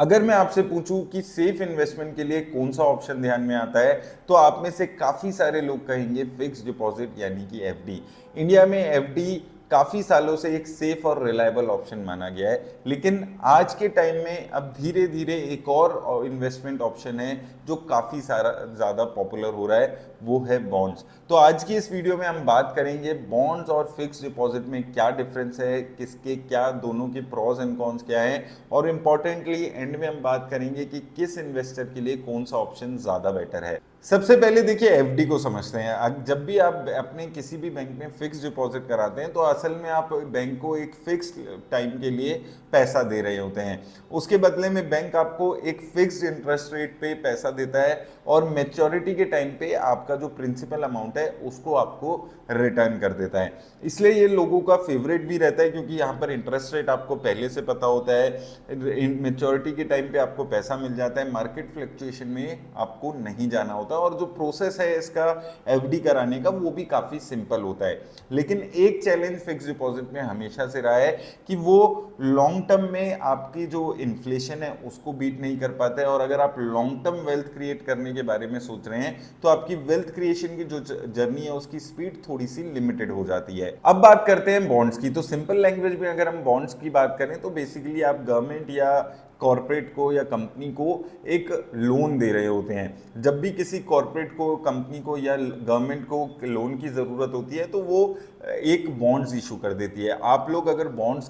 अगर मैं आपसे पूछूं कि सेफ इन्वेस्टमेंट के लिए कौन सा ऑप्शन ध्यान में आता है, तो आप में से काफी सारे लोग कहेंगे फिक्स डिपॉजिट यानी कि एफडी। इंडिया में एफडी काफी सालों से एक सेफ और रिलायबल ऑप्शन माना गया है, लेकिन आज के टाइम में अब धीरे धीरे एक और इन्वेस्टमेंट ऑप्शन है जो काफी सारा ज्यादा पॉपुलर हो रहा है, वो है बॉन्ड्स। तो आज की इस वीडियो में हम बात करेंगे बॉन्ड्स और फिक्स डिपॉजिट में क्या डिफरेंस है, किसके क्या दोनों के प्रॉस एंड कॉन्स क्या हैं, और इम्पॉर्टेंटली एंड में हम बात करेंगे कि किस इन्वेस्टर के लिए कौन सा ऑप्शन ज्यादा बेटर है। सबसे पहले देखिए एफडी को समझते हैं। जब भी आप अपने किसी भी बैंक में फिक्स डिपॉजिट कराते हैं तो असल में आप बैंक को एक फिक्स टाइम के लिए पैसा दे रहे होते हैं। उसके बदले में बैंक आपको एक फिक्स्ड इंटरेस्ट रेट पे पैसा देता है और मेच्योरिटी के टाइम पे आपका जो प्रिंसिपल अमाउंट है उसको आपको रिटर्न कर देता है। इसलिए ये लोगों का फेवरेट भी रहता है, क्योंकि यहाँ पर इंटरेस्ट रेट आपको पहले से पता होता है, मेच्योरिटी के टाइम पे आपको पैसा मिल जाता है, मार्केट फ्लक्चुएशन में आपको नहीं जाना होता, और जो प्रोसेस है इसका एफडी कराने का वो भी काफी सिंपल होता है। लेकिन एक चैलेंज फिक्स डिपॉजिट में हमेशा से रहा है कि वो लॉन्ग टर्म में आपकी जो इन्फ्लेशन है उसको बीट नहीं कर पाता है, और अगर आप लॉन्ग टर्म वेल्थ क्रिएट करने के बारे में सोच रहे हैं तो आपकी वेल्थ क्रिएशन की जो जर्नी है उसकी स्पीड थोड़ी सी लिमिटेड हो जाती है। अब बात करते हैं बॉन्ड्स की। तो सिंपल लैंग्वेज में अगर हम बॉन्ड्स की बात करें तो बेसिकली आप गवर्नमेंट या कॉरपोरेट को या कंपनी को एक लोन दे रहे होते हैं। जब भी किसी कॉरपोरेट को, कंपनी को या गवर्नमेंट को लोन की ज़रूरत होती है तो वो एक बॉन्ड्स इशू कर देती है। आप लोग अगर बॉन्ड्स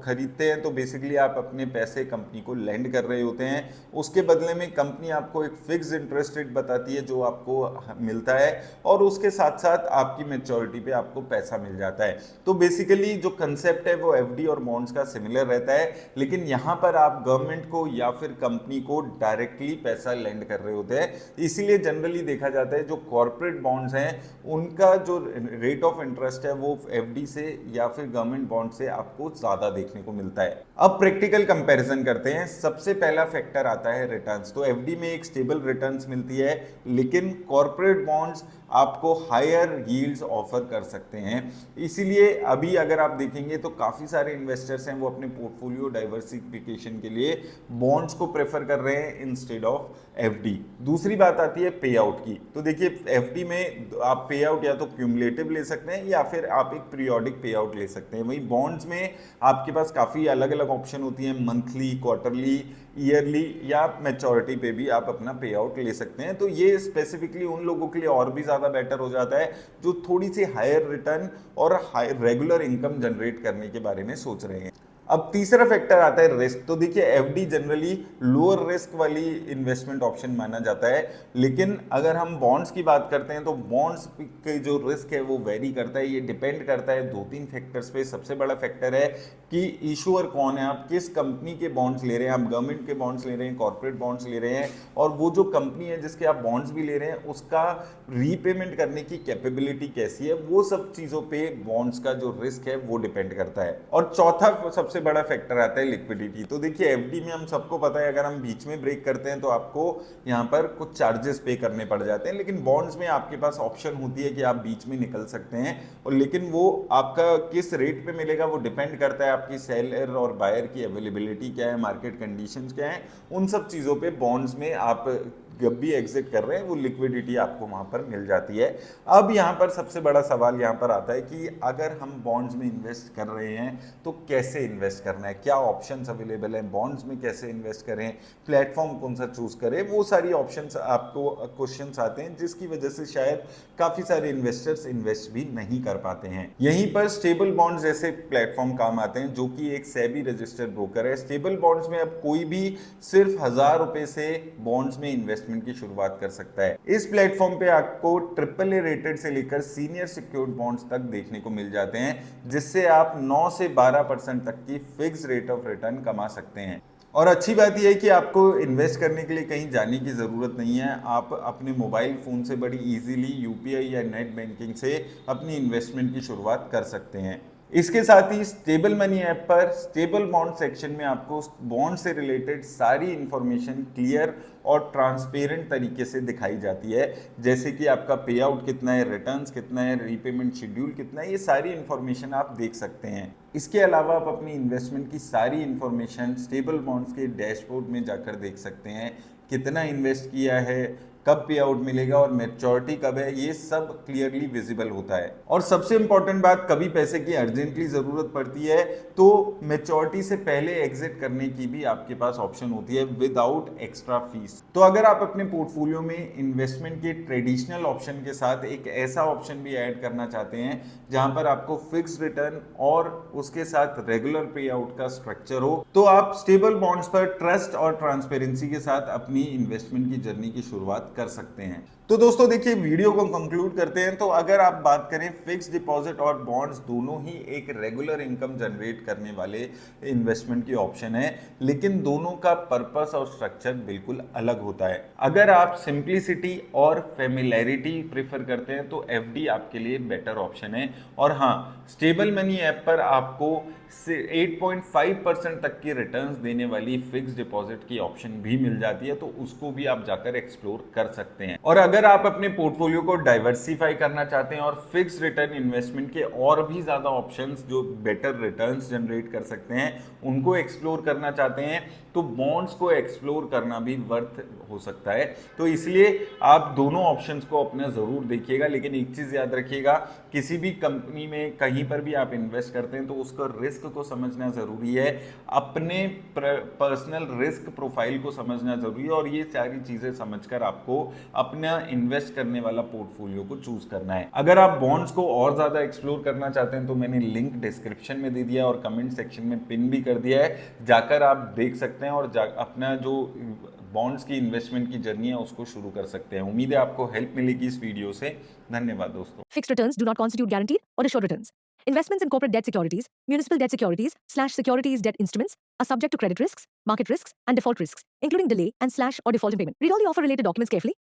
खरीदते हैं तो बेसिकली आप अपने पैसे कंपनी को लेंड कर रहे होते हैं। उसके बदले में कंपनी आपको एक फिक्स इंटरेस्ट रेट बताती है जो आपको मिलता है, और उसके साथ साथ आपकी मेच्योरिटी पे आपको पैसा मिल जाता है। तो बेसिकली जो कंसेप्ट है वो एफडी और बॉन्ड्स का सिमिलर रहता है, लेकिन यहाँ पर आप गवर्नमेंट को या फिर कंपनी को डायरेक्टली पैसा लेंड कर रहे होते हैं। इसीलिए जनरली देखा जाता है जो कॉर्पोरेट बॉन्ड्स हैं उनका जो रेट ऑफ इंटरेस्ट है वो एफडी से या फिर गवर्नमेंट बॉन्ड से आपको ज्यादा देखने को मिलता है। अब प्रैक्टिकल कंपैरिजन करते हैं। सबसे पहला फैक्टर आता है रिटर्न्स। तो एफडी में एक स्टेबल रिटर्न्स मिलती है, लेकिन कॉर्पोरेट बॉन्ड्स आपको हायर यील्ड्स ऑफर कर सकते हैं। इसीलिए अभी अगर आप देखेंगे तो काफ़ी सारे इन्वेस्टर्स हैं वो अपने पोर्टफोलियो डाइवर्सिफिकेशन के लिए बॉन्ड्स को प्रेफर कर रहे हैं इंस्टेड ऑफ एफडी। दूसरी बात आती है पे आउट की। तो देखिए एफडी में आप पे आउट या तो क्यूमुलेटिव ले सकते हैं या फिर आप एक पीरियोडिक पे आउट ले सकते हैं। वहीं बॉन्ड्स में आपके पास काफ़ी अलग अलग ऑप्शन होती हैं, मंथली, क्वार्टरली, ईयरली या मैच्योरिटी पे भी आप अपना पे आउट ले सकते हैं। तो ये स्पेसिफिकली उन लोगों के लिए और भी ज़्यादा बेटर हो जाता है जो थोड़ी सी हायर रिटर्न और रेगुलर इनकम जनरेट करने के बारे में सोच रहे हैं। अब तीसरा फैक्टर आता है रिस्क। तो देखिए एफडी जनरली लोअर रिस्क वाली इन्वेस्टमेंट ऑप्शन माना जाता है, लेकिन अगर हम बॉन्ड्स की बात करते हैं तो बॉन्ड्स के जो रिस्क है वो वेरी करता है। ये डिपेंड करता है दो तीन फैक्टर्स पे। सबसे बड़ा फैक्टर है कि इशूअर कौन है, आप किस कंपनी के बॉन्ड्स ले रहे हैं, आप गवर्नमेंट के बॉन्ड्स ले रहे हैं, कॉर्पोरेट बॉन्ड्स ले रहे हैं, और वो जो कंपनी है जिसके आप बॉन्ड्स भी ले रहे हैं उसका रीपेमेंट करने की कैपेबिलिटी कैसी है, वो सब चीज़ों पे बॉन्ड्स का जो रिस्क है वो डिपेंड करता है। और चौथा सबसे बड़ा फैक्टर आता है लिक्विडिटी। तो देखिए एफडी में हम सबको पता है अगर हम बीच में ब्रेक करते हैं तो आपको यहाँ पर कुछ चार्जेस पे करने पड़ जाते हैं, लेकिन बॉन्ड्स में आपके पास ऑप्शन होती है कि आप बीच में निकल सकते हैं, और लेकिन वो आपका किस रेट पे मिलेगा वो डिपेंड करता है आपकी सेलर और बायर की अवेलेबिलिटी क्या है, मार्केट कंडीशंस क्या है। उन सब चीज़ों पे बॉन्ड्स में आप जब भी एग्जिट कर रहे हैं वो लिक्विडिटी आपको वहां पर मिल जाती है। अब यहाँ पर सबसे बड़ा सवाल यहाँ पर आता है कि अगर हम बॉन्ड्स में इन्वेस्ट कर रहे हैं तो कैसे इन्वेस्ट करना है, क्या ऑप्शंस अवेलेबल हैं, बॉन्ड्स में कैसे इन्वेस्ट करें, प्लेटफॉर्म कौन सा चूज करें, वो सारी ऑप्शंस आपको क्वेश्चंस आते हैं जिसकी वजह से शायद काफी सारे इन्वेस्टर्स इन्वेस्ट भी नहीं कर पाते हैं। यहीं पर स्टेबल बॉन्ड्स जैसे प्लेटफॉर्म काम आते हैं जो कि एक सेबी रजिस्टर्ड ब्रोकर है। स्टेबल बॉन्ड्स में अब कोई भी सिर्फ 1000 रुपए से बॉन्ड्स में इन्वेस्टमेंट की शुरुआत कर सकता है। इस प्लेटफॉर्म पे आपको ट्रिपल ए रेटेड से लेकर सीनियर सिक्योर्ड बॉन्ड्स तक देखने को मिल जाते हैं, जिससे आप 9 से 12% तक की फिक्स रेट ऑफ रिटर्न कमा सकते हैं। और अच्छी बात यह है कि आपको इन्वेस्ट करने के लिए कहीं जाने की ज़रूरत नहीं है। आप अपने मोबाइल फ़ोन से बड़ी इजीली यूपीआई या नेट बैंकिंग से अपनी इन्वेस्टमेंट की शुरुआत कर सकते हैं। इसके साथ ही स्टेबल मनी ऐप पर स्टेबल बॉन्ड सेक्शन में आपको बॉन्ड से रिलेटेड सारी इंफॉर्मेशन क्लियर और ट्रांसपेरेंट तरीके से दिखाई जाती है, जैसे कि आपका पे आउट कितना है, रिटर्न्स कितना है, रीपेमेंट शेड्यूल कितना है, ये सारी इंफॉर्मेशन आप देख सकते हैं। इसके अलावा आप अपनी इन्वेस्टमेंट की सारी इंफॉर्मेशन स्टेबल बॉन्ड्स के डैशबोर्ड में जाकर देख सकते हैं, कितना इन्वेस्ट किया है, कब पे आउट मिलेगा और मैच्योरिटी कब है, ये सब क्लियरली विजिबल होता है। और सबसे इंपॉर्टेंट बात, कभी पैसे की अर्जेंटली जरूरत पड़ती है तो मैच्योरिटी से पहले एग्जिट करने की भी आपके पास ऑप्शन होती है विदाउट एक्स्ट्रा फीस। तो अगर आप अपने पोर्टफोलियो में इन्वेस्टमेंट के ट्रेडिशनल ऑप्शन के साथ एक ऐसा ऑप्शन भी ऐड करना चाहते हैं जहां पर आपको फिक्स रिटर्न और उसके साथ रेगुलर पे आउट का स्ट्रक्चर हो, तो आप स्टेबल बॉन्ड्स पर ट्रस्ट और ट्रांसपेरेंसी के साथ अपनी इन्वेस्टमेंट की जर्नी की शुरुआत कर सकते हैं। तो दोस्तों देखिए, वीडियो को कंक्लूड करते हैं। तो अगर आप बात करें, फिक्स डिपॉजिट और बॉन्ड्स दोनों ही एक रेगुलर इनकम जनरेट करने वाले इन्वेस्टमेंट की ऑप्शन है, लेकिन दोनों का पर्पस और स्ट्रक्चर बिल्कुल अलग होता है। अगर आप सिंप्लिसिटी और फेमिलैरिटी प्रेफर करते हैं तो एफडी आपके लिए बेटर ऑप्शन है। और हाँ, स्टेबल मनी ऐप पर आपको 8.5% तक की रिटर्न्स देने वाली फिक्स डिपॉजिट की ऑप्शन भी मिल जाती है, तो उसको भी आप जाकर एक्सप्लोर कर सकते हैं। और अगर आप अपने पोर्टफोलियो को डाइवर्सिफाई करना चाहते हैं और फिक्स रिटर्न इन्वेस्टमेंट के और भी ज्यादा ऑप्शंस जो बेटर रिटर्न्स जनरेट कर सकते हैं उनको एक्सप्लोर करना चाहते हैं, तो बॉन्ड्स को एक्सप्लोर करना भी वर्थ हो सकता है। तो इसलिए आप दोनों ऑप्शंस को अपना जरूर देखिएगा, लेकिन एक चीज याद रखिएगा, किसी भी कंपनी में कहीं पर भी आप इन्वेस्ट करते हैं तो उसका रिस्क को समझना जरूरी है, अपने पर्सनल रिस्क प्रोफाइल को समझना जरूरी है, और ये सारी चीजें समझकर आपको अपना इन्वेस्ट करने वाला पोर्टफोलियो को चूज करना है। अगर आप बॉन्ड्स को और ज्यादा एक्सप्लोर करना चाहते हैं तो मैंने लिंक डिस्क्रिप्शन में दे दिया और कमेंट सेक्शन में पिन भी कर दिया है, जाकर आप देख सकते हैं और अपना जो बॉन्ड्स की इन्वेस्टमेंट की जर्नी है उसको शुरू कर सकते हैं। उम्मीद है आपको हेल्प मिलेगी इस वीडियो से। धन्यवाद दोस्तों। Fixed returns do not constitute guaranteed or assured returns. Investments in corporate debt securities, municipal debt securities/securities debt instruments are subject to credit risks, market risks, and default risks, including delay and/or default in payment. Read all the offer-related documents carefully